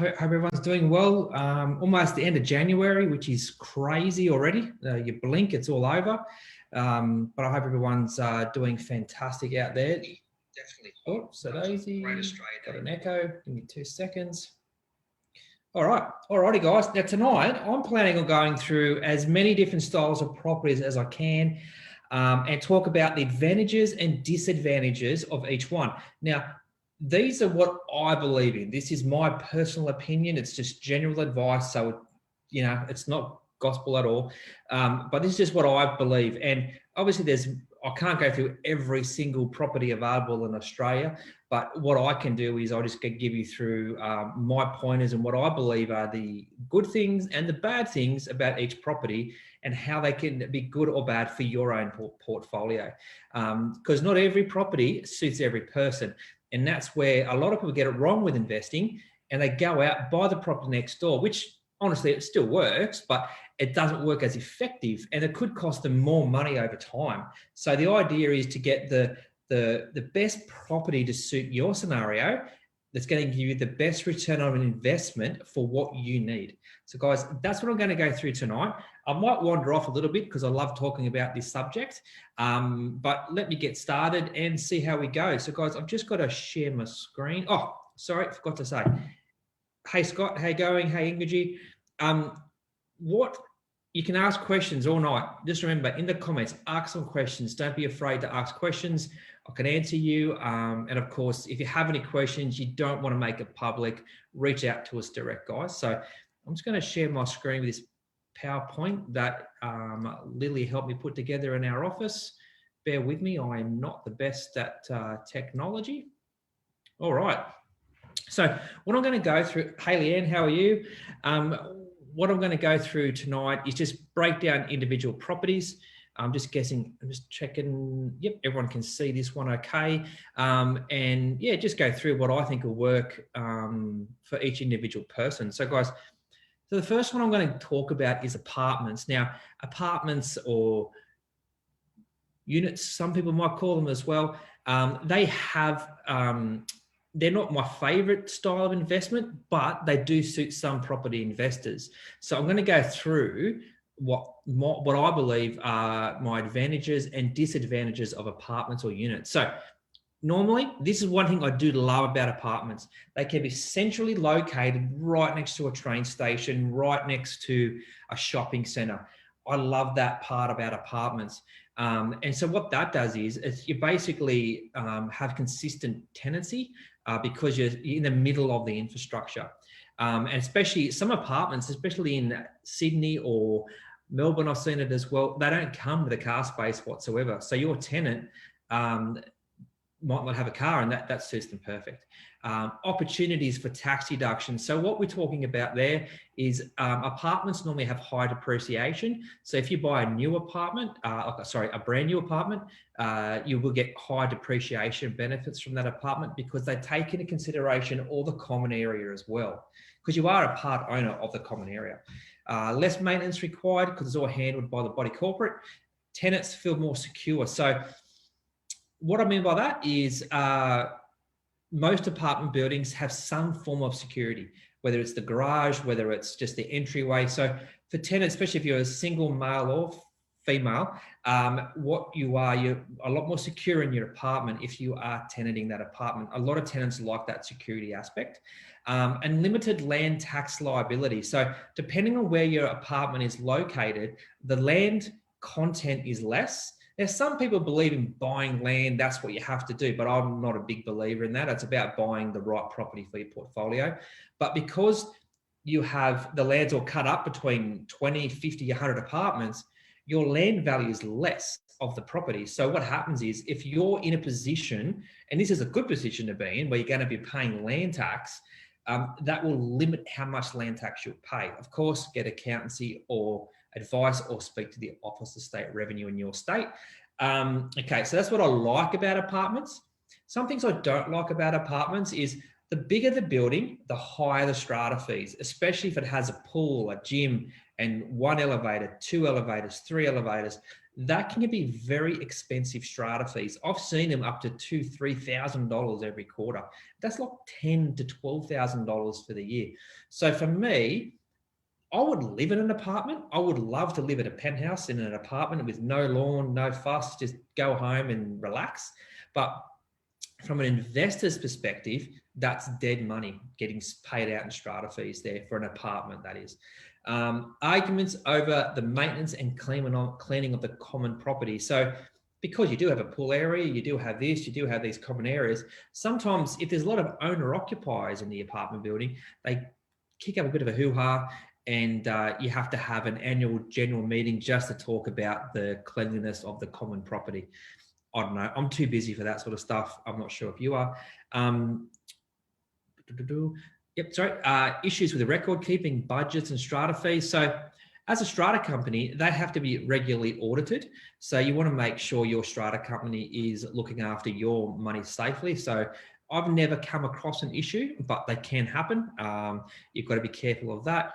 hope everyone's doing well. Almost the end of January, which is crazy already. You blink, it's all over. But I hope everyone's doing fantastic out there. Definitely. Oh, so Daisy, got an echo. Give me 2 seconds. All right. Alrighty, guys. Now, tonight, I'm planning on going through as many different styles of properties as I can and talk about the advantages and disadvantages of each one. Now, these are what I believe in. This is my personal opinion. It's just general advice. So, you know, it's not gospel at all. But this is just what I believe. And obviously I can't go through every single property available in Australia, but what I can do is I'll just give you through my pointers and what I believe are the good things and the bad things about each property and how they can be good or bad for your own portfolio. Because not every property suits every person. And that's where a lot of people get it wrong with investing, and they go out, buy the property next door, which honestly, it still works, but it doesn't work as effective, and it could cost them more money over time. So the idea is to get the best property to suit your scenario that's going to give you the best return on an investment for what you need. So guys, that's what I'm going to go through tonight. I might wander off a little bit because I love talking about this subject, but let me get started and see how we go. So guys, I've just got to share my screen. Oh, sorry, forgot to say. Hey Scott, how you going? Hey Ingrid. You can ask questions all night. Just remember, in the comments, ask some questions. Don't be afraid to ask questions. I can answer you. And of course, if you have any questions, you don't want to make it public, reach out to us direct, guys. So I'm just going to share my screen with this PowerPoint that Lily helped me put together in our office. Bear with me. I am not the best at technology. All right. So what I'm going to go through, hey Leanne, how are you? What I'm going to go through tonight is just break down individual properties. I'm just checking. Yep, everyone can see this one okay. And yeah, just go through what I think will work for each individual person. So guys, so the first one I'm going to talk about is apartments. Now, apartments or units, some people might call them as well. They have... they're not my favorite style of investment, but they do suit some property investors. So I'm going to go through what I believe are my advantages and disadvantages of apartments or units. So normally, this is one thing I do love about apartments. They can be centrally located right next to a train station, right next to a shopping center. I love that part about apartments. And so what that does is you basically have consistent tenancy because you're in the middle of the infrastructure. And especially some apartments, especially in Sydney or Melbourne, I've seen it as well, they don't come with a car space whatsoever. So your tenant might not have a car, and that suits them perfect. Opportunities for tax deduction. So what we're talking about there is apartments normally have high depreciation. So if you buy a new apartment, a brand new apartment, you will get high depreciation benefits from that apartment because they take into consideration all the common area as well, because you are a part owner of the common area. Less maintenance required because it's all handled by the body corporate. Tenants feel more secure. So what I mean by that is most apartment buildings have some form of security, whether it's the garage, whether it's just the entryway. So for tenants, especially if you're a single male or female, you're a lot more secure in your apartment if you are tenanting that apartment. A lot of tenants like that security aspect. And limited land tax liability. So depending on where your apartment is located, the land content is less. Now, some people believe in buying land, that's what you have to do, but I'm not a big believer in that. It's about buying the right property for your portfolio. But because you have the lands all cut up between 20, 50, 100 apartments, your land value is less of the property. So what happens is if you're in a position, and this is a good position to be in, where you're going to be paying land tax, that will limit how much land tax you'll pay. Of course, get accountancy or advice or speak to the Office of State Revenue in your state. Okay, so that's what I like about apartments. Some things I don't like about apartments is the bigger the building, the higher the strata fees, especially if it has a pool, a gym, and 1 elevator, 2 elevators, 3 elevators. that can be very expensive strata fees. I've seen them up to $2,000-3,000 every quarter. That's like $10,000 to $12,000 for the year. So for me, I would live in an apartment. I would love to live at a penthouse in an apartment with no lawn, no fuss, just go home and relax. But from an investor's perspective, that's dead money getting paid out in strata fees there for an apartment, that is. Arguments over the maintenance and cleaning of the common property. So because you do have a pool area, you do have this, you do have these common areas, sometimes if there's a lot of owner occupiers in the apartment building, they kick up a bit of a hoo-ha, and you have to have an annual general meeting just to talk about the cleanliness of the common property. I don't know. I'm too busy for that sort of stuff. I'm not sure if you are. Issues with the record keeping, budgets and strata fees. So as a strata company, they have to be regularly audited. So you want to make sure your strata company is looking after your money safely. So I've never come across an issue, but they can happen. You've got to be careful of that.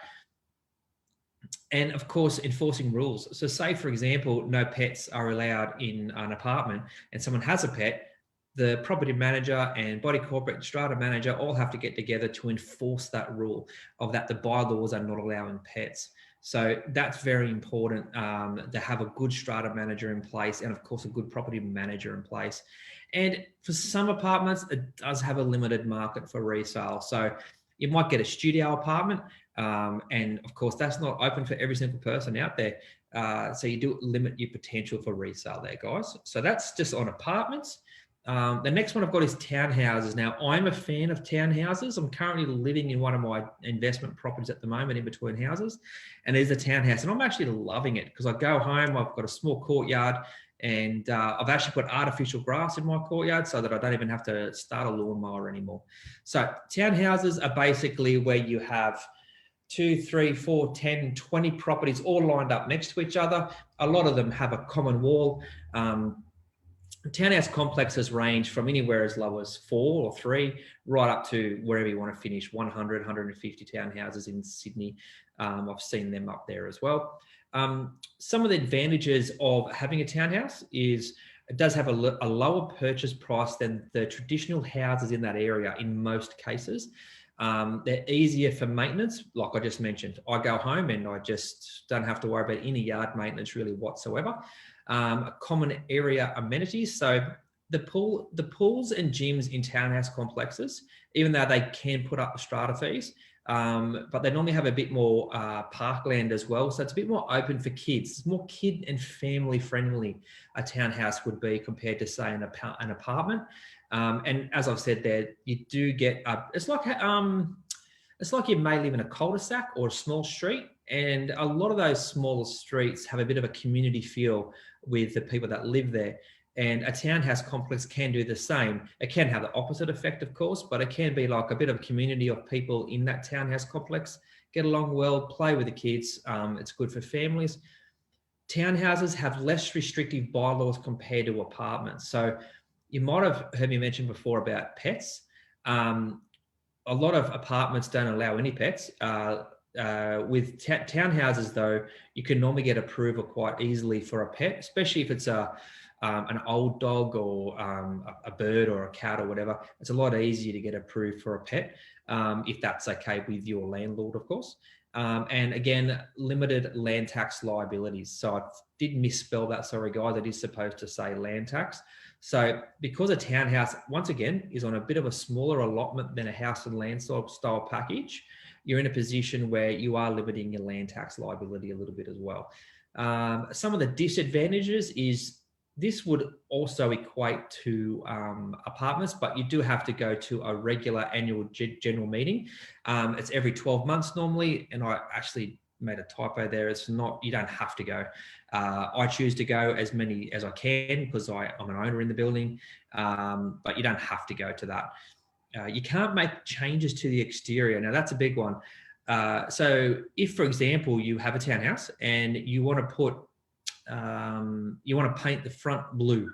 And of course, enforcing rules. So say, for example, no pets are allowed in an apartment and someone has a pet, the property manager and body corporate strata manager all have to get together to enforce that rule of that the bylaws are not allowing pets. So that's very important to have a good strata manager in place and of course a good property manager in place. And for some apartments, it does have a limited market for resale. So you might get a studio apartment, and of course that's not open for every single person out there. So you do limit your potential for resale there, guys. So that's just on apartments. The next one I've got is townhouses. Now, I'm a fan of townhouses. I'm currently living in one of my investment properties at the moment in between houses, and there's a townhouse, and I'm actually loving it because I go home, I've got a small courtyard, and I've actually put artificial grass in my courtyard so that I don't even have to start a lawnmower anymore. So townhouses are basically where you have 2, 3, 4, 10, 20 properties all lined up next to each other. A lot of them have a common wall. Townhouse complexes range from anywhere as low as 4 or 3 right up to wherever you want to finish, 100, 150 townhouses in Sydney. I've seen them up there as well. Some of the advantages of having a townhouse is it does have a lower purchase price than the traditional houses in that area in most cases. They're easier for maintenance, like I just mentioned. I go home and I just don't have to worry about any yard maintenance really whatsoever. Common area amenities. So the pools and gyms in townhouse complexes, even though they can put up the strata fees, but they normally have a bit more parkland as well. So it's a bit more open for kids. It's more kid and family friendly a townhouse would be compared to say an apartment. And as I've said there, you do get, it's like you may live in a cul-de-sac or a small street. And a lot of those smaller streets have a bit of a community feel with the people that live there. And a townhouse complex can do the same. It can have the opposite effect, of course, but it can be like a bit of a community of people in that townhouse complex, get along well, play with the kids. It's good for families. Townhouses have less restrictive bylaws compared to apartments. So you might have heard me mention before about pets. A lot of apartments don't allow any pets. With townhouses, though, you can normally get approval quite easily for a pet, especially if it's an old dog or a bird or a cat or whatever. It's a lot easier to get approved for a pet if that's okay with your landlord, of course. And again, limited land tax liabilities. So I did misspell that, sorry guys, it is supposed to say land tax. So because a townhouse, once again, is on a bit of a smaller allotment than a house and land style package, you're in a position where you are limiting your land tax liability a little bit as well. Some of the disadvantages is this would also equate to apartments, but you do have to go to a regular annual general meeting. It's every 12 months normally, and I actually made a typo there. It's not, you don't have to go. I choose to go as many as I can because I'm an owner in the building, but you don't have to go to that. You can't make changes to the exterior. Now that's a big one. So if, for example, you have a townhouse and you want to paint the front blue,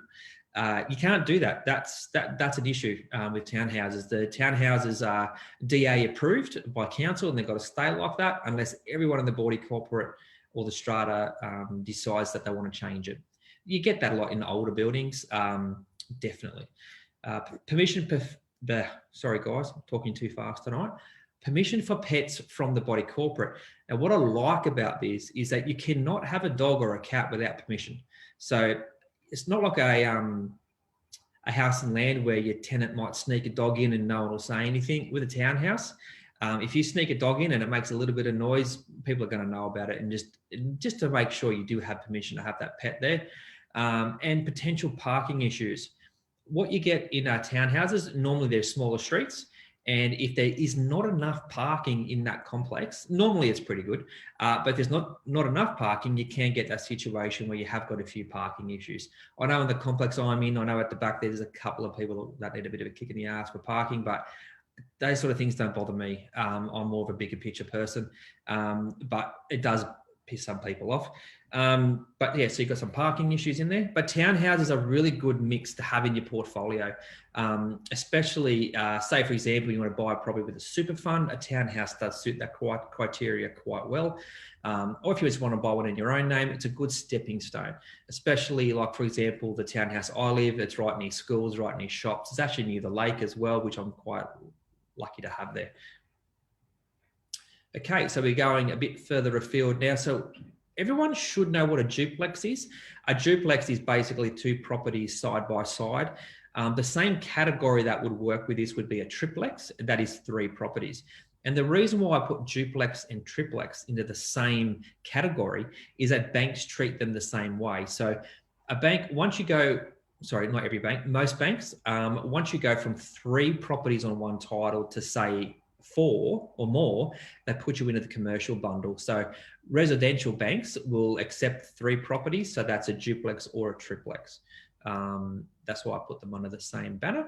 you can't do that. That's an issue with townhouses. The townhouses are DA approved by council and they've got to stay like that unless everyone in the body corporate or the strata decides that they want to change it. You get that a lot in older buildings, definitely. Sorry guys, I'm talking too fast tonight. Permission for pets from the body corporate. And what I like about this is that you cannot have a dog or a cat without permission. So it's not like a house and land where your tenant might sneak a dog in and no one will say anything. With a townhouse, if you sneak a dog in and it makes a little bit of noise, people are going to know about it. And just to make sure you do have permission to have that pet there. And potential parking issues. What you get in our townhouses, normally there's smaller streets. And if there is not enough parking in that complex, normally it's pretty good. But if there's not enough parking, you can get that situation where you have got a few parking issues. I know in the complex I'm in, I know at the back there's a couple of people that need a bit of a kick in the ass for parking, but those sort of things don't bother me. I'm more of a bigger picture person, but it does piss some people off. But yeah, so you've got some parking issues in there, but townhouses are a really good mix to have in your portfolio. Especially say for example, you want to buy a property with a super fund, a townhouse does suit that criteria quite well. Or if you just want to buy one in your own name, it's a good stepping stone, especially like, for example, the townhouse I live, it's right near schools, right near shops. It's actually near the lake as well, which I'm quite lucky to have there. Okay, so we're going a bit further afield now. So everyone should know what a duplex is. A duplex is basically two properties side by side. The same category that would work with this would be a triplex, that is 3 properties. And the reason why I put duplex and triplex into the same category is that banks treat them the same way. So a bank, once you go, sorry, not every bank, most banks, once you go from 3 properties on one title to say 4 or more, they put you into the commercial bundle. So residential banks will accept 3 properties. So that's a duplex or a triplex. That's why I put them under the same banner.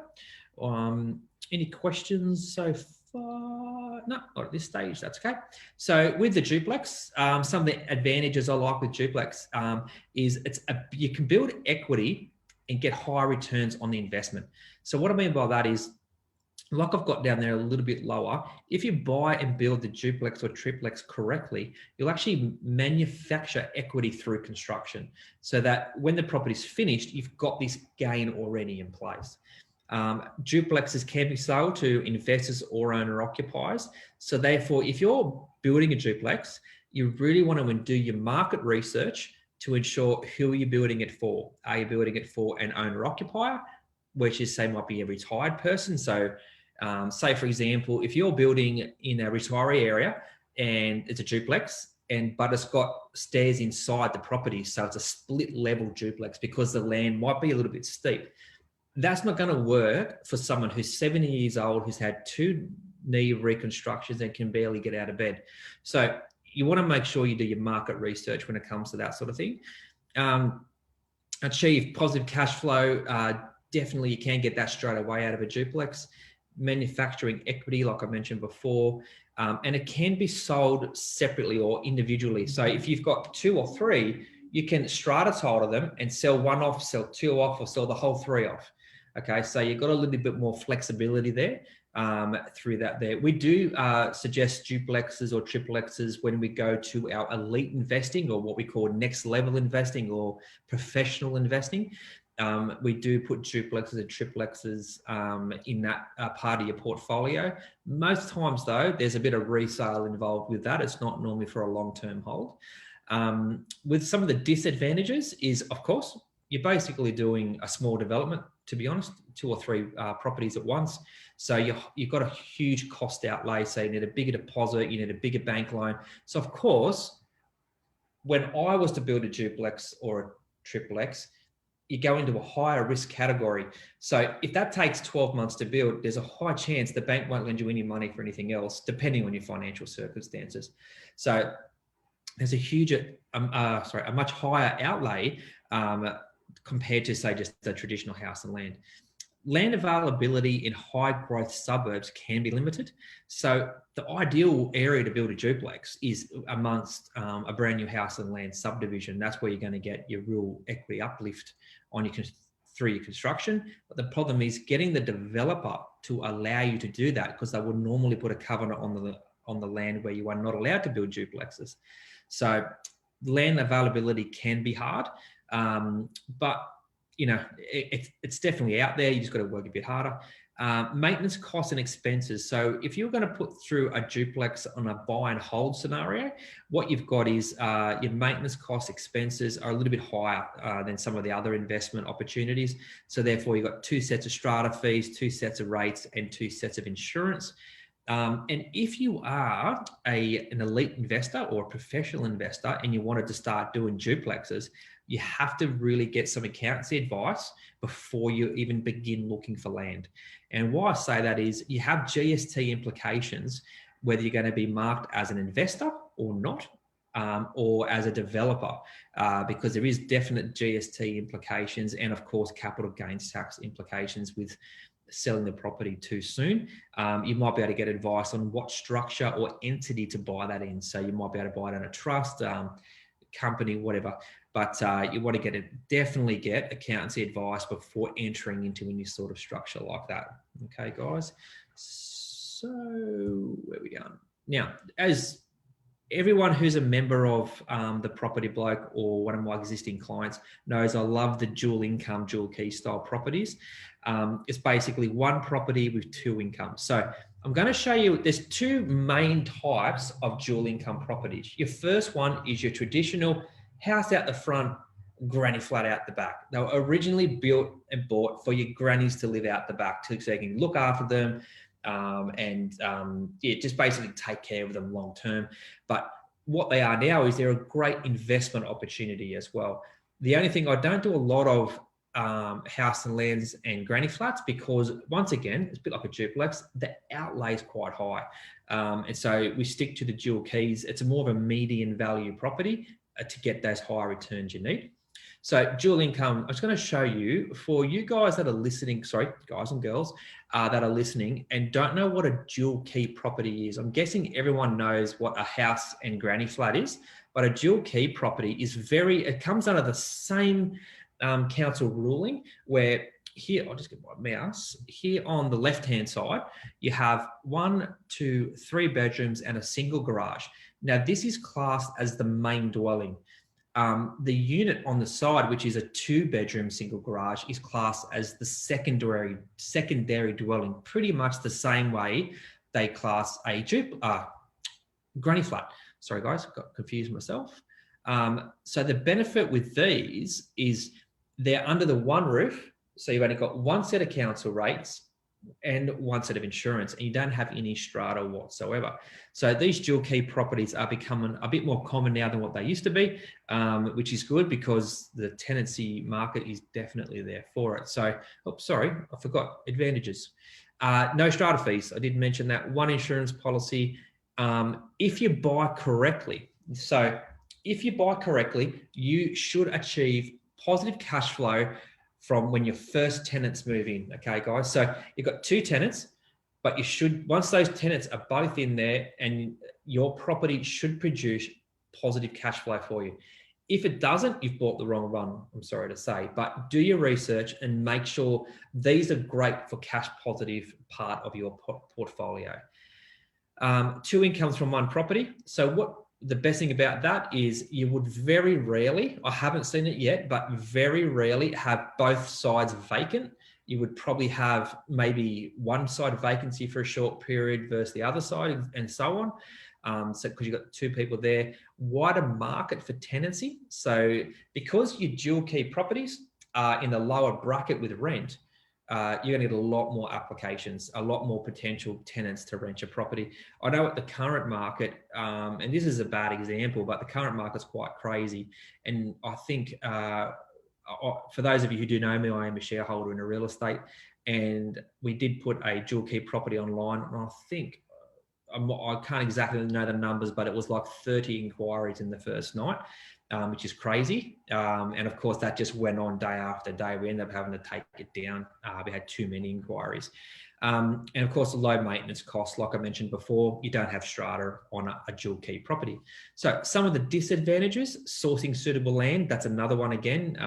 Any questions so far? No, not at this stage. That's okay. So with the duplex, some of the advantages I like with duplex is you can build equity and get higher returns on the investment. So what I mean by that is, like I've got down there a little bit lower, if you buy and build the duplex or triplex correctly, you'll actually manufacture equity through construction so that when the property's finished, you've got this gain already in place. Duplexes can be sold to investors or owner occupiers. So therefore, if you're building a duplex, you really want to do your market research to ensure who you're building it for. Are you building it for an owner occupier, which is say might be a retired person? So say for example, if you're building in a retiree area and it's a duplex, but it's got stairs inside the property, so it's a split level duplex because the land might be a little bit steep. That's not going to work for someone who's 70 years old, who's had 2 knee reconstructions and can barely get out of bed. So you want to make sure you do your market research when it comes to that sort of thing. Achieve positive cash flow. Definitely you can get that straight away out of a duplex. Manufacturing equity, like I mentioned before, and it can be sold separately or individually. So if you've got 2 or 3, you can strata title them and sell 1 off, sell 2 off, or sell the whole 3 off. Okay, so you've got a little bit more flexibility there through that there. We do suggest duplexes or triplexes when we go to our elite investing, or what we call next level investing or professional investing. We do put duplexes and triplexes in that part of your portfolio. Most times though, there's a bit of resale involved with that. It's not normally for a long-term hold. With some of the disadvantages is, of course, you're basically doing a small development, to be honest, 2 or 3 properties at once. So you've got a huge cost outlay. So you need a bigger deposit, you need a bigger bank loan. So of course, when I was to build a duplex or a triplex, you go into a higher risk category. So if that takes 12 months to build, there's a high chance the bank won't lend you any money for anything else, depending on your financial circumstances. So there's a much higher outlay compared to say just the traditional house and land. Land availability in high growth suburbs can be limited. So the ideal area to build a duplex is amongst a brand new house and land subdivision. That's where you're going to get your real equity uplift on through your construction. But the problem is getting the developer to allow you to do that, because they would normally put a covenant on the land where you are not allowed to build duplexes. So land availability can be hard. But it's definitely out there. You just got to work a bit harder. Maintenance costs and expenses. So if you're going to put through a duplex on a buy and hold scenario, what you've got is your maintenance cost expenses are a little bit higher than some of the other investment opportunities. So therefore, you've got 2 sets of strata fees, 2 sets of rates, and 2 sets of insurance. And if you are an elite investor or a professional investor and you wanted to start doing duplexes, you have to really get some accountancy advice before you even begin looking for land. And why I say that is you have GST implications, whether you're going to be marked as an investor or not, or as a developer, because there is definite GST implications and of course, capital gains tax implications with selling the property too soon. You might be able to get advice on what structure or entity to buy that in. So you might be able to buy it in a trust, company, whatever. But you want to definitely get accountancy advice before entering into any sort of structure like that. Okay, guys. So where we going? Now, as everyone who's a member of the Property Bloke or one of my existing clients knows, I love the dual income, dual key style properties. It's basically one property with 2 incomes. So I'm going to show you, there's 2 main types of dual income properties. Your first one is your traditional house out the front, granny flat out the back. They were originally built and bought for your grannies to live out the back, so you can look after them just basically take care of them long term. But what they are now is they're a great investment opportunity as well. The only thing, I don't do a lot of house and lands and granny flats because, once again, it's a bit like a duplex, the outlay is quite high. And so we stick to the dual keys. It's more of a median value property to get those higher returns you need. So dual income, I'm just going to show you, for you guys that are listening, sorry, guys and girls that are listening and don't know what a dual key property is. I'm guessing everyone knows what a house and granny flat is, but a dual key property is it comes under the same council ruling, where here, I'll just get my mouse, here on the left-hand side, you have 1, 2, 3 bedrooms and a single garage. Now, this is classed as the main dwelling. The unit on the side, which is a 2-bedroom single garage, is classed as the secondary dwelling, pretty much the same way they class a granny flat. Sorry, guys, got confused myself. So the benefit with these is they're under the one roof. So you've only got 1 set of council rates and 1 set of insurance, and you don't have any strata whatsoever. So these dual key properties are becoming a bit more common now than what they used to be, which is good because the tenancy market is definitely there for it. So, sorry, I forgot advantages. No strata fees. I did mention that. 1 insurance policy. If you buy correctly, you should achieve positive cash flow from when your first tenants move in. Okay, guys. So you've got 2 tenants, but once those tenants are both in there, and your property should produce positive cash flow for you. If it doesn't, you've bought the wrong one, I'm sorry to say, but do your research and make sure these are great for cash positive part of your portfolio. 2 incomes from 1 property. So the best thing about that is you would very rarely, I haven't seen it yet, but very rarely have both sides vacant. You would probably have maybe one side vacancy for a short period versus the other side, and so on. So because you've got 2 people there, wider market for tenancy. So because your dual key properties are in the lower bracket with rent, you're going to get a lot more applications, a lot more potential tenants to rent your property. I know at the current market, and this is a bad example, but the current market's quite crazy. And I think for those of you who do know me, I am a shareholder in a real estate, and we did put a dual key property online. And I think, I can't exactly know the numbers, but it was like 30 inquiries in the first night. Which is crazy. And of course, that just went on day after day. We ended up having to take it down. We had too many inquiries. And of course, the low maintenance costs, like I mentioned before, you don't have strata on a dual key property. So some of the disadvantages, sourcing suitable land, that's another one again.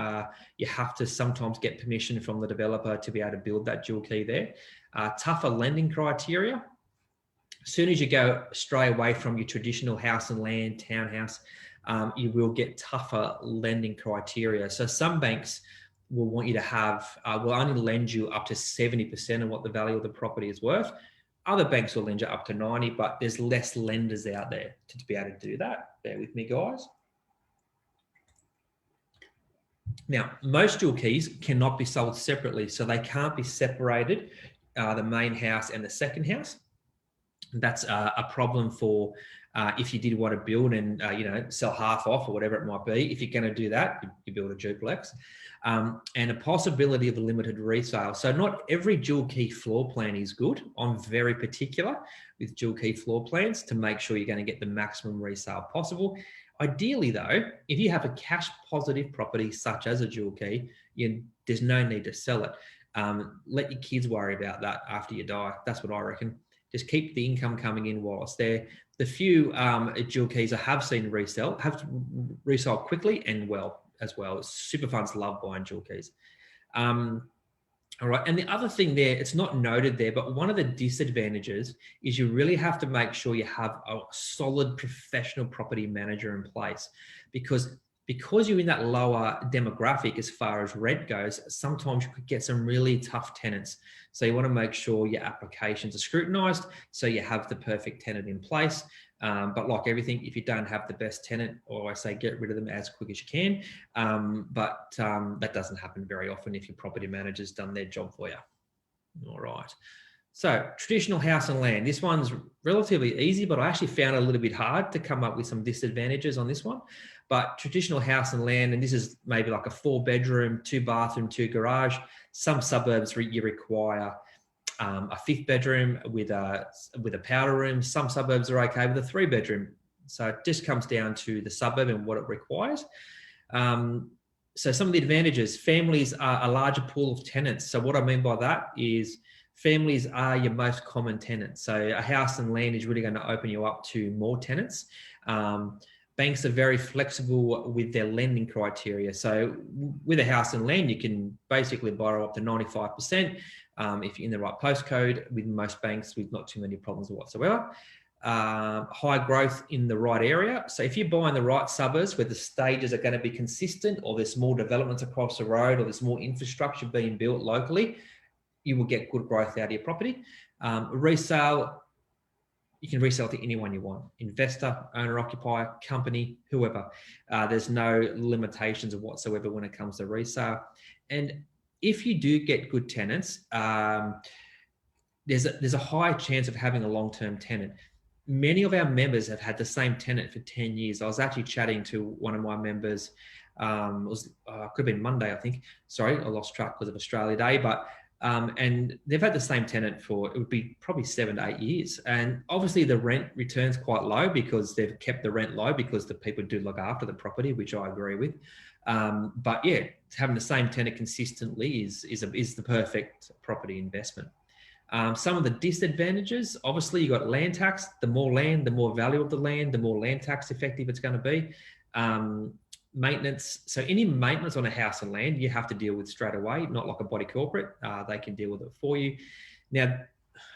You have to sometimes get permission from the developer to be able to build that dual key there. Tougher lending criteria. As soon as you go stray away from your traditional house and land, townhouse, you will get tougher lending criteria. So some banks will want you to have, will only lend you up to 70% of what the value of the property is worth. Other banks will lend you up to 90, but there's less lenders out there to be able to do that. Bear with me, guys. Now, most dual keys cannot be sold separately, so they can't be separated, the main house and the second house. That's a problem for if you did want to build and sell half off or whatever it might be. If you're going to do that, you build a duplex, and a possibility of a limited resale. So not every dual key floor plan is good. I'm very particular with dual key floor plans to make sure you're going to get the maximum resale possible. Ideally though, if you have a cash positive property such as a dual key, there's no need to sell it. Let your kids worry about that after you die. That's what I reckon. Just keep the income coming in while it's there. The few dual keys I have seen have resell quickly and well as well. Super funds love buying dual keys. All right. And the other thing there, it's not noted there, but one of the disadvantages is you really have to make sure you have a solid professional property manager in place, because you're in that lower demographic as far as rent goes, sometimes you could get some really tough tenants. So you want to make sure your applications are scrutinized so you have the perfect tenant in place. But like everything, if you don't have the best tenant, or I say get rid of them as quick as you can. But that doesn't happen very often if your property manager's done their job for you. All right. So traditional house and land. This one's relatively easy, but I actually found it a little bit hard to come up with some disadvantages on this one. But traditional house and land, and this is maybe like a 4-bedroom, 2-bathroom, 2 garage. Some suburbs you require a 5th bedroom with a powder room. Some suburbs are okay with a 3-bedroom. So it just comes down to the suburb and what it requires. So some of the advantages: families are a larger pool of tenants. So what I mean by that is families are your most common tenants. So a house and land is really going to open you up to more tenants. Banks are very flexible with their lending criteria. So with a house and land, you can basically borrow up to 95% if you're in the right postcode. With most banks, with not too many problems whatsoever. High growth in the right area. So if you buy in the right suburbs where the stages are going to be consistent, or there's more developments across the road, or there's more infrastructure being built locally, you will get good growth out of your property. Resale, you can resell to anyone you want: investor, owner, occupier, company, whoever. There's no limitations whatsoever when it comes to resale. And if you do get good tenants, there's a high chance of having a long-term tenant. Many of our members have had the same tenant for 10 years. I was actually chatting to one of my members. Could have been Monday, I think. Sorry, I lost track because of Australia Day, but and they've had the same tenant for, it would be probably 7 to 8 years. And obviously the rent return's quite low because they've kept the rent low because the people do look after the property, which I agree with. But yeah, having the same tenant consistently is the perfect property investment. Some of the disadvantages: obviously you got land tax. The more land, the more value of the land, the more land tax effective it's going to be. Maintenance. So any maintenance on a house and land, you have to deal with straight away, not like a body corporate. They can deal with it for you. Now,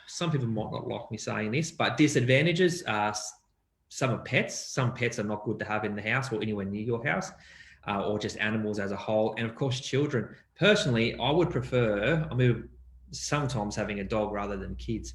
some people might not like me saying this, but disadvantages are some are pets. Some pets are not good to have in the house or anywhere near your house, or just animals as a whole. And of course, children. Personally, I would prefer, sometimes having a dog rather than kids.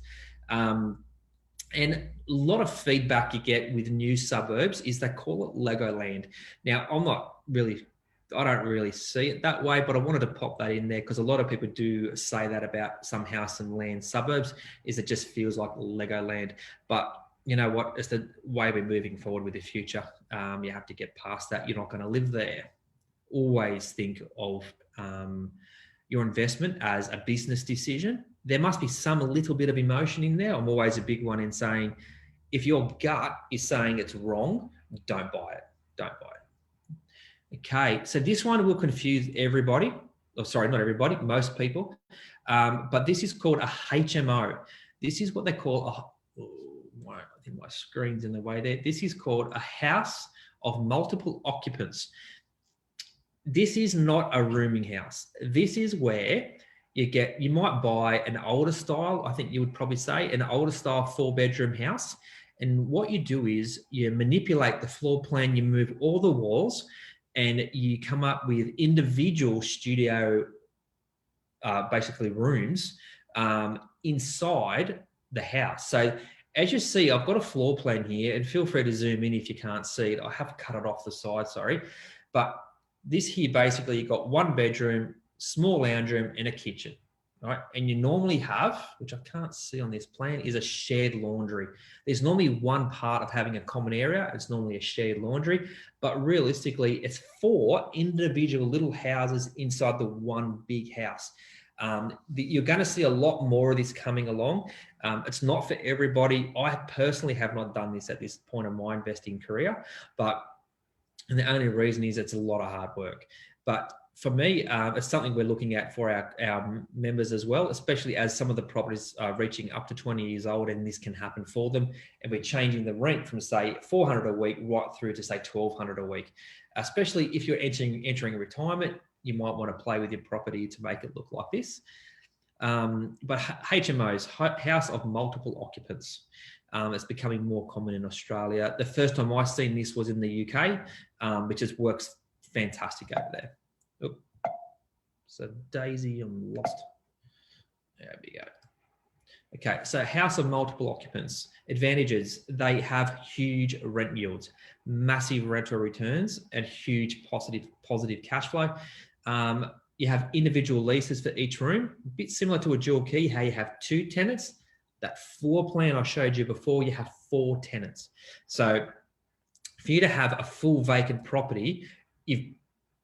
And a lot of feedback you get with new suburbs is they call it Legoland. Now, I don't really see it that way, but I wanted to pop that in there because a lot of people do say that about some house and land suburbs, is it just feels like Legoland. But you know what? It's the way we're moving forward with the future. You have to get past that. You're not going to live there. Always think of your investment as a business decision. There must be some little bit of emotion in there. I'm always a big one in saying, if your gut is saying it's wrong, don't buy it. Don't buy it. Okay, so this one will confuse everybody. Oh, sorry, not everybody, most people. But this is called a HMO. This is what they call I think my screen's in the way there. This is called a house of multiple occupants. This is not a rooming house. This is where you might buy an older style, I think you would probably say, an older style 4-bedroom house. And what you do is you manipulate the floor plan, you move all the walls, and you come up with individual studio, basically rooms inside the house. So as you see, I've got a floor plan here, and feel free to zoom in if you can't see it. I have cut it off the side, sorry. But this here, basically, you've got one bedroom, small lounge room, and a kitchen, right? And you normally have, which I can't see on this plan, is a shared laundry. There's normally one part of having a common area. It's normally a shared laundry, but realistically, it's 4 individual little houses inside the one big house. You're going to see a lot more of this coming along. It's not for everybody. I personally have not done this at this point of my investing career, and the only reason is it's a lot of hard work. But for me, it's something we're looking at for our members as well, especially as some of the properties are reaching up to 20 years old, and this can happen for them. And we're changing the rent from, say, $400 a week right through to, say, $1,200 a week. Especially if you're entering retirement, you might want to play with your property to make it look like this. But HMOs, house of multiple occupants, it's becoming more common in Australia. The first time I seen this was in the UK, which just works fantastic over there. Oop. So Daisy, I'm lost. There we go. Okay, so house of multiple occupants. Advantages, they have huge rent yields, massive rental returns, and huge positive cash flow. You have individual leases for each room, a bit similar to a dual key, how you have 2 tenants. That floor plan I showed you before, you have 4 tenants. So for you to have a full vacant property,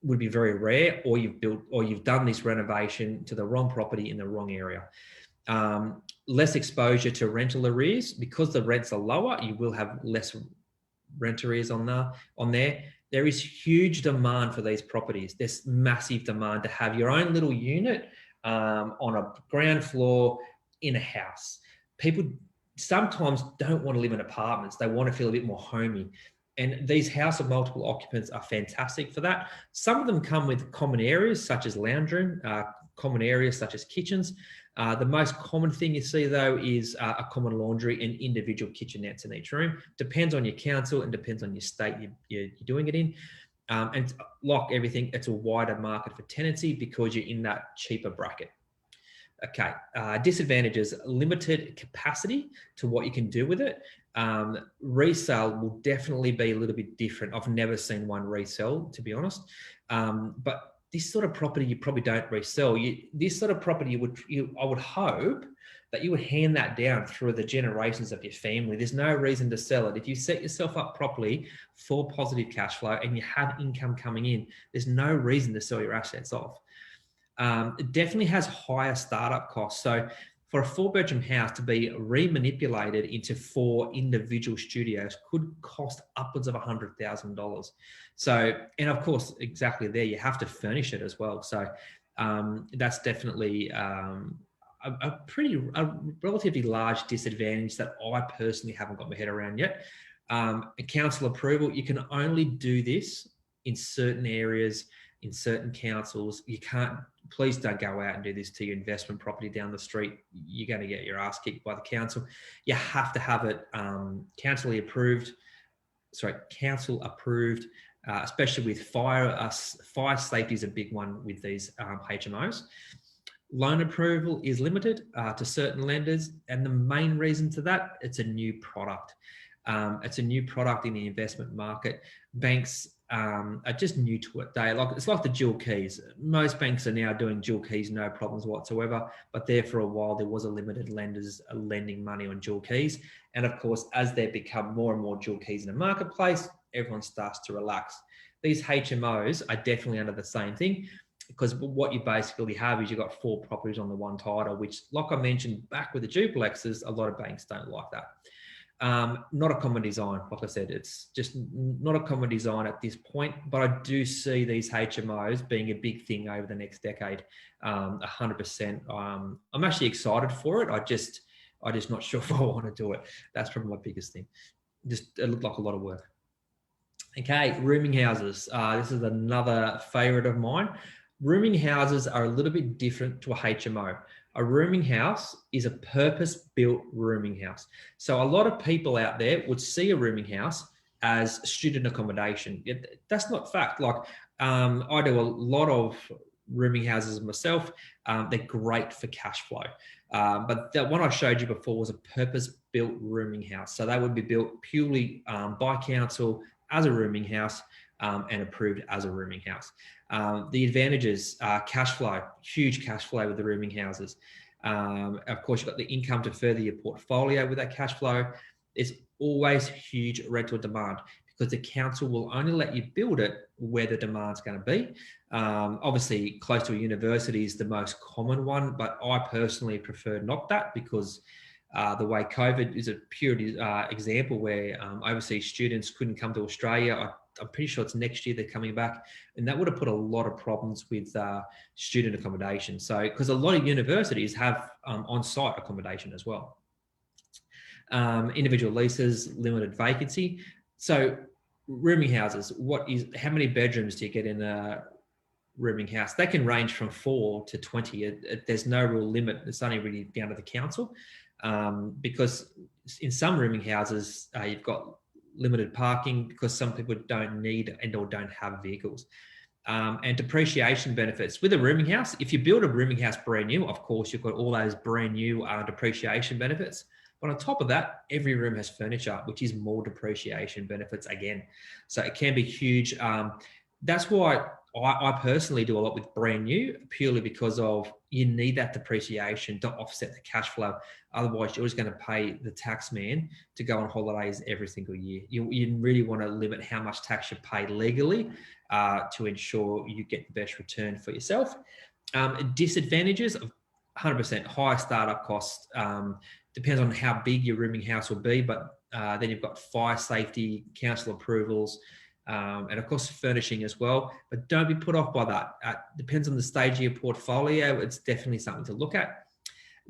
would be very rare, or you've done this renovation to the wrong property in the wrong area. Less exposure to rental arrears. Because the rents are lower, you will have less rent arrears on there. There is huge demand for these properties. There's massive demand to have your own little unit on a ground floor in a house. People sometimes don't want to live in apartments. They want to feel a bit more homey. And these house of multiple occupants are fantastic for that. Some of them come with common areas such as lounge room, common areas such as kitchens. The most common thing you see, though, is a common laundry and individual kitchenettes in each room. Depends on your council and depends on your state you're doing it in. And like everything, it's a wider market for tenancy because you're in that cheaper bracket. Okay, disadvantages, limited capacity to what you can do with it. Resale will definitely be a little bit different. I've never seen one resell, to be honest. But this sort of property you probably don't resell. This sort of property I would hope that you would hand that down through the generations of your family. There's no reason to sell it. If you set yourself up properly for positive cash flow and you have income coming in, there's no reason to sell your assets off. It definitely has higher startup costs. So for a 4-bedroom house to be remanipulated into 4 individual studios could cost upwards of $100,000. So, and of course, exactly there, you have to furnish it as well. So that's definitely a relatively large disadvantage that I personally haven't got my head around yet. Council approval, you can only do this in certain areas, in certain councils. You can't, please don't go out and do this to your investment property down the street. You're going to get your ass kicked by the council. You have to have it council approved, especially with fire. Fire safety is a big one with these HMOs. Loan approval is limited to certain lenders. And the main reason to that, it's a new product. It's a new product in the investment market. Banks are just new to it. It's like the dual keys. Most banks are now doing dual keys, no problems whatsoever. But there for a while, there was a limited lenders lending money on dual keys. And of course, as there become more and more dual keys in the marketplace, everyone starts to relax. These HMOs are definitely under the same thing, because what you basically have is you've got 4 properties on the one title, which, like I mentioned back with the duplexes, a lot of banks don't like that. Not a common design. Like I said, it's just not a common design at this point, but I do see these HMOs being a big thing over the next decade, 100%. I'm actually excited for it. I'm just not sure if I want to do it. That's probably my biggest thing. It looked like a lot of work. Okay, rooming houses. This is another favorite of mine. Rooming houses are a little bit different to a HMO. A rooming house is a purpose-built rooming house. So a lot of people out there would see a rooming house as student accommodation. That's not fact. Like I do a lot of rooming houses myself. They're great for cash flow. But the one I showed you before was a purpose-built rooming house. So they would be built purely by council as a rooming house and approved as a rooming house. The advantages are cash flow, huge cash flow with the rooming houses. Of course, you've got the income to further your portfolio with that cash flow. There's always huge rental demand because the council will only let you build it where the demand's going to be. Obviously, close to a university is the most common one, but I personally prefer not that because the way COVID is a pure example where overseas students couldn't come to Australia. I'm pretty sure it's next year they're coming back, and that would have put a lot of problems with student accommodation. So, because a lot of universities have on-site accommodation as well. Individual leases, limited vacancy. So, rooming houses. How many bedrooms do you get in a rooming house? They can range from 4 to 20. There's no real limit. It's only really down to the council, because in some rooming houses you've got limited parking because some people don't need and or don't have vehicles. And depreciation benefits with a rooming house. If you build a rooming house brand new, of course, you've got all those brand new depreciation benefits. But on top of that, every room has furniture, which is more depreciation benefits again. So it can be huge. That's why I personally do a lot with brand new, purely because of you need that depreciation to offset the cash flow. Otherwise, you're just going to pay the tax man to go on holidays every single year. You really want to limit how much tax you pay legally to ensure you get the best return for yourself. Disadvantages of 100% higher startup costs. Depends on how big your rooming house will be, but then you've got fire safety, council approvals, and of course furnishing as well. But don't be put off by that. Depends on the stage of your portfolio. It's definitely something to look at.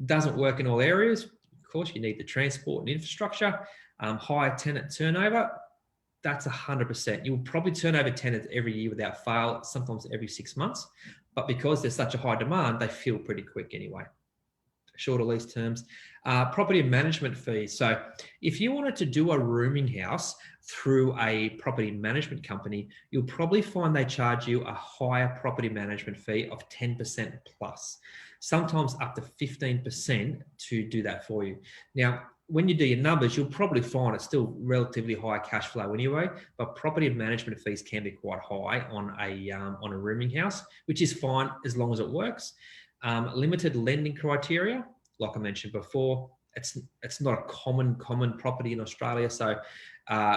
Doesn't work in all areas. Of course, you need the transport and infrastructure. Higher tenant turnover. That's 100%. You will probably turn over tenants every year without fail, sometimes every 6 months. But because there's such a high demand, they fill pretty quick anyway. Shorter lease terms. Property management fees. So if you wanted to do a rooming house through a property management company, you'll probably find they charge you a higher property management fee of 10% plus, sometimes up to 15% to do that for you. Now, when you do your numbers, you'll probably find it's still relatively high cash flow anyway, but property management fees can be quite high on a rooming house, which is fine as long as it works. Limited lending criteria, like I mentioned before, it's not a common property in Australia. So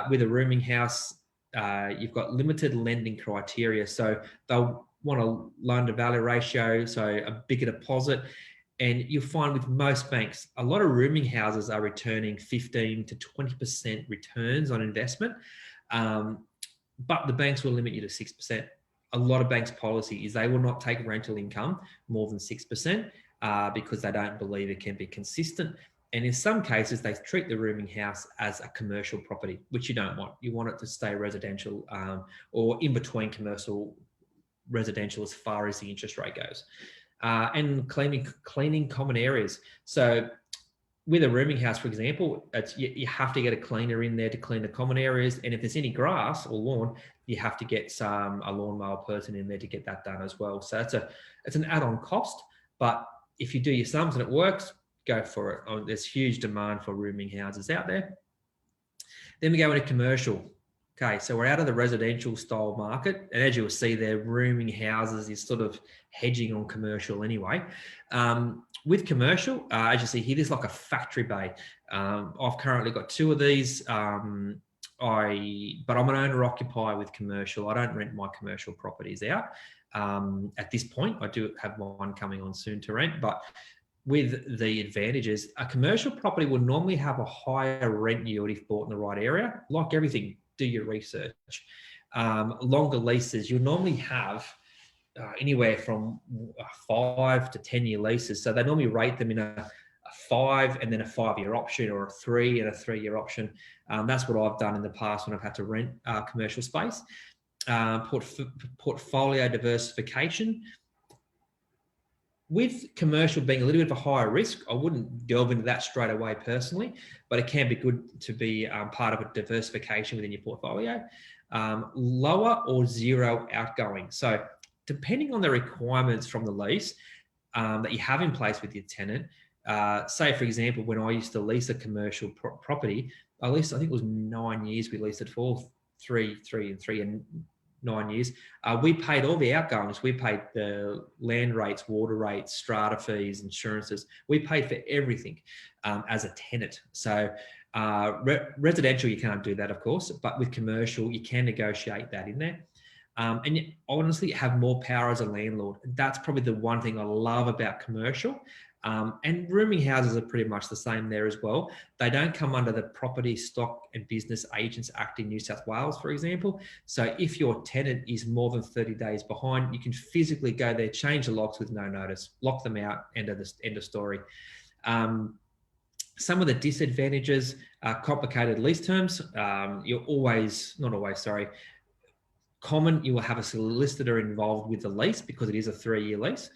with a rooming house, you've got limited lending criteria. So they'll want a loan to value ratio, so a bigger deposit. And you'll find with most banks, a lot of rooming houses are returning 15 to 20% returns on investment. But the banks will limit you to 6%. A lot of banks' policy is they will not take rental income more than 6% because they don't believe it can be consistent. And in some cases, they treat the rooming house as a commercial property, which you don't want. You want it to stay residential or in between commercial, residential as far as the interest rate goes. And cleaning common areas. So with a rooming house, for example, you have to get a cleaner in there to clean the common areas. And if there's any grass or lawn, you have to get a lawnmower person in there to get that done as well. So it's an add-on cost, but if you do your sums and it works, go for it. There's huge demand for rooming houses out there. Then we go into commercial. Okay, so we're out of the residential style market. And as you'll see there, rooming houses is sort of hedging on commercial anyway. With commercial, as you see here, there's like a factory bay. I've currently got 2 of these, but I'm an owner occupier with commercial. I don't rent my commercial properties out. At this point, I do have one coming on soon to rent, but with the advantages, a commercial property will normally have a higher rent yield if bought in the right area. Like everything, do your research. Longer leases, you'll normally have anywhere from 5 to 10 year leases. So they normally rate them in a 5 and then a 5-year option, or a 3 and a 3-year option. That's what I've done in the past when I've had to rent commercial space. Portfolio diversification. with commercial being a little bit of a higher risk, I wouldn't delve into that straight away personally, but it can be good to be part of a diversification within your portfolio. Lower or zero outgoing. So depending on the requirements from the lease that you have in place with your tenant, say for example, when I used to lease a commercial property, I think it was 9 years we leased it for, 3 and 9 years. We paid all the outgoings. We paid the land rates, water rates, strata fees, insurances. We paid for everything as a tenant. So residential, you can't do that, of course, but with commercial, you can negotiate that in there. And you honestly have more power as a landlord. That's probably the one thing I love about commercial. And rooming houses are pretty much the same there as well. They don't come under the Property Stock and Business Agents Act in New South Wales, for example. So if your tenant is more than 30 days behind, you can physically go there, change the locks with no notice, lock them out, end of story. Some of the disadvantages are complicated lease terms. Common, you will have a solicitor involved with the lease because it is a 3-year lease.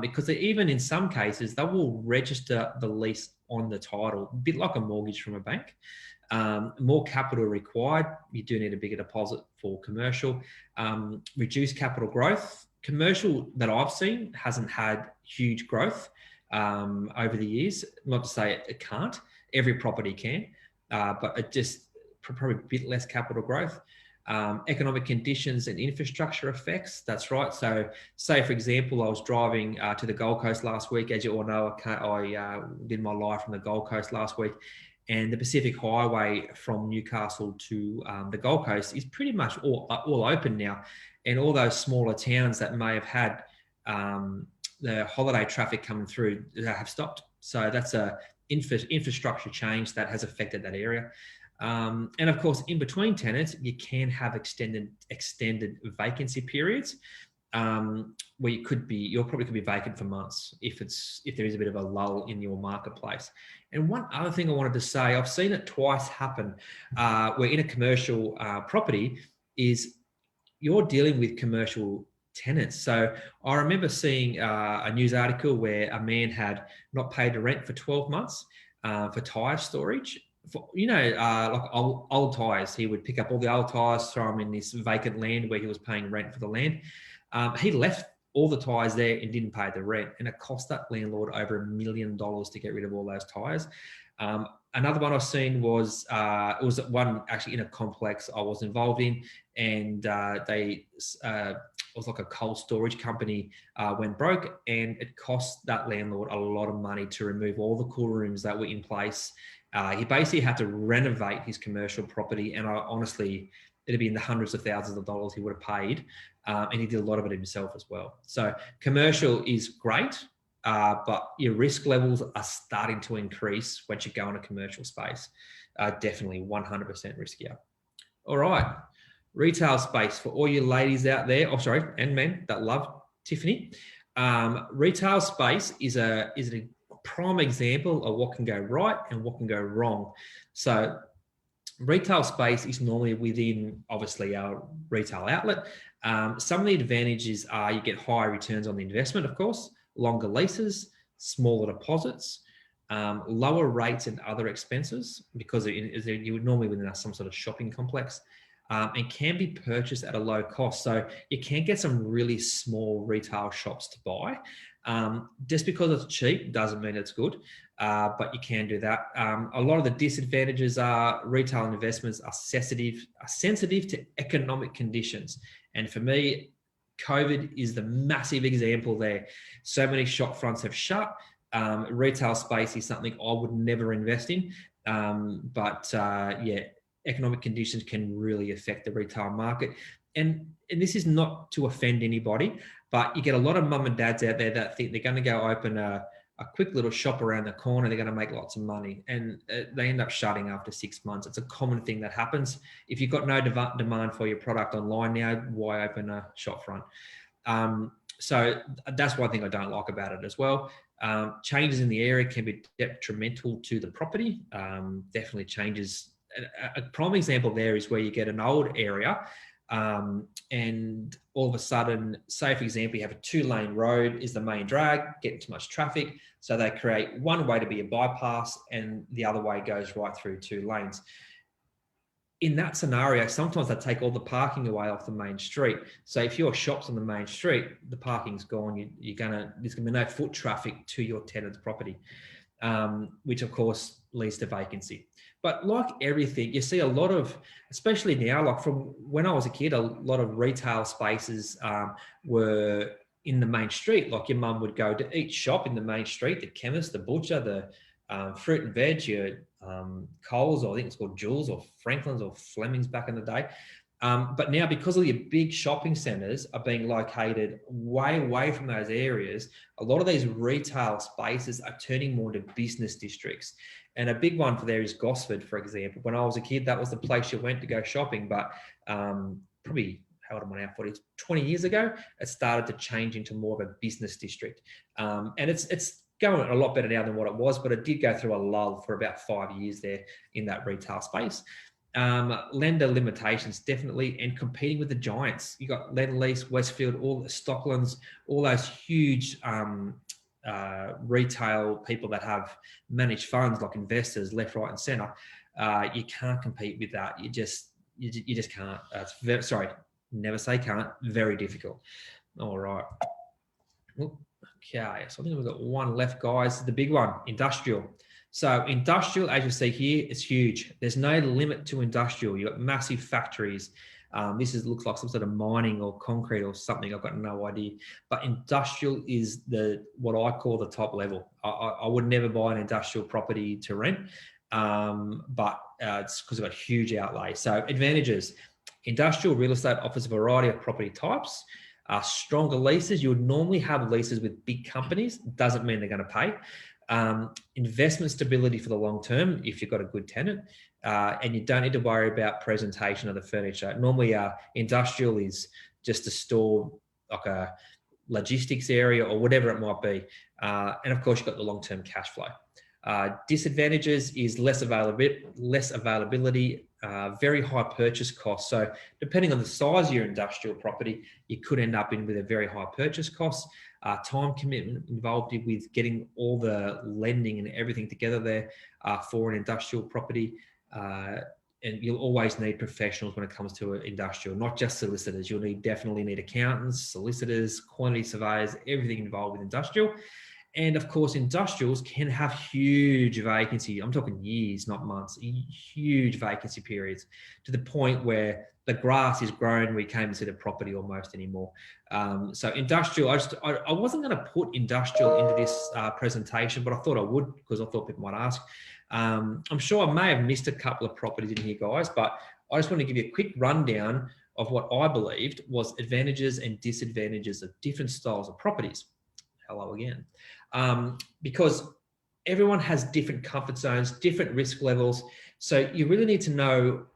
Because even in some cases, they will register the lease on the title, a bit like a mortgage from a bank. More capital required. You do need a bigger deposit for commercial. Reduced capital growth. Commercial that I've seen hasn't had huge growth over the years. Not to say it can't. Every property can, but it just probably a bit less capital growth. Economic conditions and infrastructure effects. That's right. So say, for example, I was driving to the Gold Coast last week. As you all know, I did my live from the Gold Coast last week. And the Pacific Highway from Newcastle to the Gold Coast is pretty much all open now. And all those smaller towns that may have had the holiday traffic coming through have stopped. So that's a infrastructure change that has affected that area. And of course, in between tenants, you can have extended vacancy periods where you'll probably could be vacant for months if there is a bit of a lull in your marketplace. And one other thing I wanted to say, I've seen it twice happen where in a commercial property is you're dealing with commercial tenants. So I remember seeing a news article where a man had not paid the rent for 12 months for tyre storage. Like old tyres. He would pick up all the old tyres, throw them in this vacant land where he was paying rent for the land. He left all the tyres there and didn't pay the rent. And it cost that landlord over $1 million to get rid of all those tyres. Another one I've seen was, it was one actually in a complex I was involved in, and it was like a cold storage company went broke, and it cost that landlord a lot of money to remove all the cool rooms that were in place. He basically had to renovate his commercial property, and honestly, it'd be in the hundreds of thousands of dollars he would have paid, and he did a lot of it himself as well. So commercial is great, but your risk levels are starting to increase once you go in a commercial space. Definitely 100% riskier. All right, retail space for all you ladies out there, and men that love Tiffany. Retail space is a prime example of what can go right and what can go wrong. So retail space is normally within, obviously, our retail outlet. Some of the advantages are you get higher returns on the investment, of course, longer leases, smaller deposits, lower rates and other expenses because you would normally within some sort of shopping complex, and can be purchased at a low cost. So you can get some really small retail shops to buy. Just because it's cheap doesn't mean it's good, but you can do that. A lot of the disadvantages are retail investments are sensitive to economic conditions. And for me, COVID is the massive example there. So many shop fronts have shut. Retail space is something I would never invest in. Economic conditions can really affect the retail market. And this is not to offend anybody, but you get a lot of mum and dads out there that think they're going to go open a quick little shop around the corner. They're going to make lots of money, and they end up shutting after 6 months. It's a common thing that happens. If you've got no demand for your product online now, why open a shop front? So that's one thing I don't like about it as well. Changes in the area can be detrimental to the property. Definitely changes. A prime example there is where you get an old area And all of a sudden, say for example, you have a 2-lane road is the main drag, getting too much traffic. So they create one way to be a bypass and the other way goes right through 2 lanes. In that scenario, sometimes they take all the parking away off the main street. So if your shop's on the main street, the parking's gone. There's gonna be no foot traffic to your tenant's property, which of course leads to vacancy. But like everything, you see a lot of, especially now, like from when I was a kid, a lot of retail spaces were in the main street. Like your mum would go to each shop in the main street, the chemist, the butcher, the fruit and veg, your Coles, or I think it's called Jules or Franklin's or Fleming's back in the day. But now, because of your big shopping centres are being located way away from those areas, a lot of these retail spaces are turning more into business districts. And a big one for there is Gosford, for example. When I was a kid, that was the place you went to go shopping. But probably, how old am I now? 20 years ago, it started to change into more of a business district. And it's going a lot better now than what it was, but it did go through a lull for about 5 years there in that retail space. Lender limitations, definitely, and competing with the giants. You got Lendlease, Westfield, all the Stocklands, all those huge retail people that have managed funds like investors left, right, and centre. You can't compete with that. You just can't. Never say can't. Very difficult. All right. Okay, so I think we've got one left, guys. The big one, industrial. So industrial, as you see here, is huge. There's no limit to industrial. You've got massive factories. Looks like some sort of mining or concrete or something. I've got no idea. But industrial is what I call the top level. I would never buy an industrial property to rent, but it's because I've got huge outlay. So advantages: industrial real estate offers a variety of property types. Stronger leases. You would normally have leases with big companies. Doesn't mean they're going to pay. Investment stability for the long term if you've got a good tenant, and you don't need to worry about presentation of the furniture. Normally, industrial is just a store, like a logistics area or whatever it might be. And of course, you've got the long-term cash flow. Disadvantages is less availability, very high purchase costs. So depending on the size of your industrial property, you could end up with a very high purchase cost. Time commitment involved with getting all the lending and everything together there for an industrial property. And you'll always need professionals when it comes to industrial, not just solicitors. You'll definitely need accountants, solicitors, quantity surveyors, everything involved with industrial. And of course, industrials can have huge vacancy. I'm talking years, not months, huge vacancy periods, to the point where the grass is grown, we can't even see the property almost anymore. So industrial, I wasn't going to put industrial into this presentation, but I thought I would because I thought people might ask. I'm sure I may have missed a couple of properties in here, guys, but I just want to give you a quick rundown of what I believed was advantages and disadvantages of different styles of properties. Hello again. Because everyone has different comfort zones, different risk levels. So you really need to know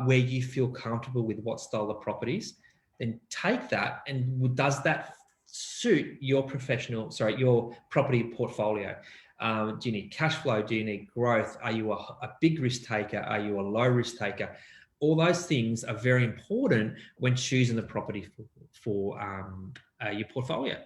where you feel comfortable with what style of properties. Then take that, and does that suit your property portfolio? Do you need cash flow? Do you need growth? Are you a big risk taker? Are you a low risk taker? All those things are very important when choosing the property for your portfolio.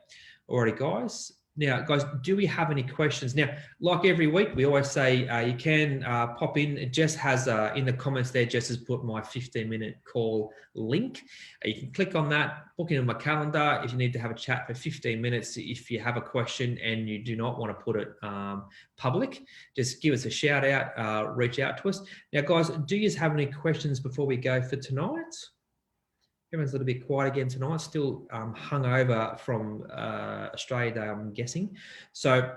Alrighty, guys. Now, guys, do we have any questions? Now, like every week, we always say you can pop in. Jess has in the comments there, Jess has put my 15-minute call link. You can click on that, book it in my calendar if you need to have a chat for 15 minutes. If you have a question and you do not want to put it public, just give us a shout out, reach out to us. Now, guys, do you have any questions before we go for tonight? Everyone's a little bit quiet again tonight, still hungover from Australia Day, I'm guessing. So,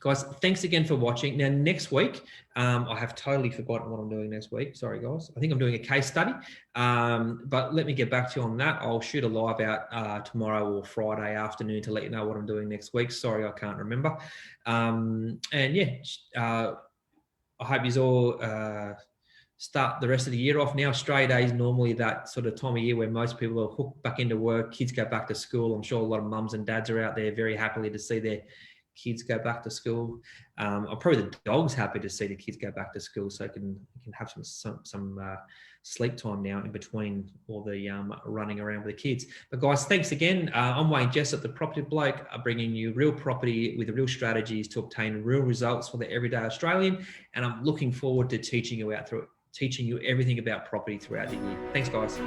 guys, thanks again for watching. Now, next week, I have totally forgotten what I'm doing next week. Sorry, guys. I think I'm doing a case study, but let me get back to you on that. I'll shoot a live out tomorrow or Friday afternoon to let you know what I'm doing next week. Sorry, I can't remember. And yeah, I hope you all start the rest of the year off. Now, Australia Day is normally that sort of time of year where most people are hooked back into work, kids go back to school. I'm sure a lot of mums and dads are out there very happily to see their kids go back to school. I'm probably the dog's happy to see the kids go back to school, so I can have some sleep time now in between all the running around with the kids. But guys, thanks again. I'm Wayne Jessup, the Property Bloke, bringing you real property with real strategies to obtain real results for the everyday Australian. And I'm looking forward to teaching you everything about property throughout the year. Thanks, guys.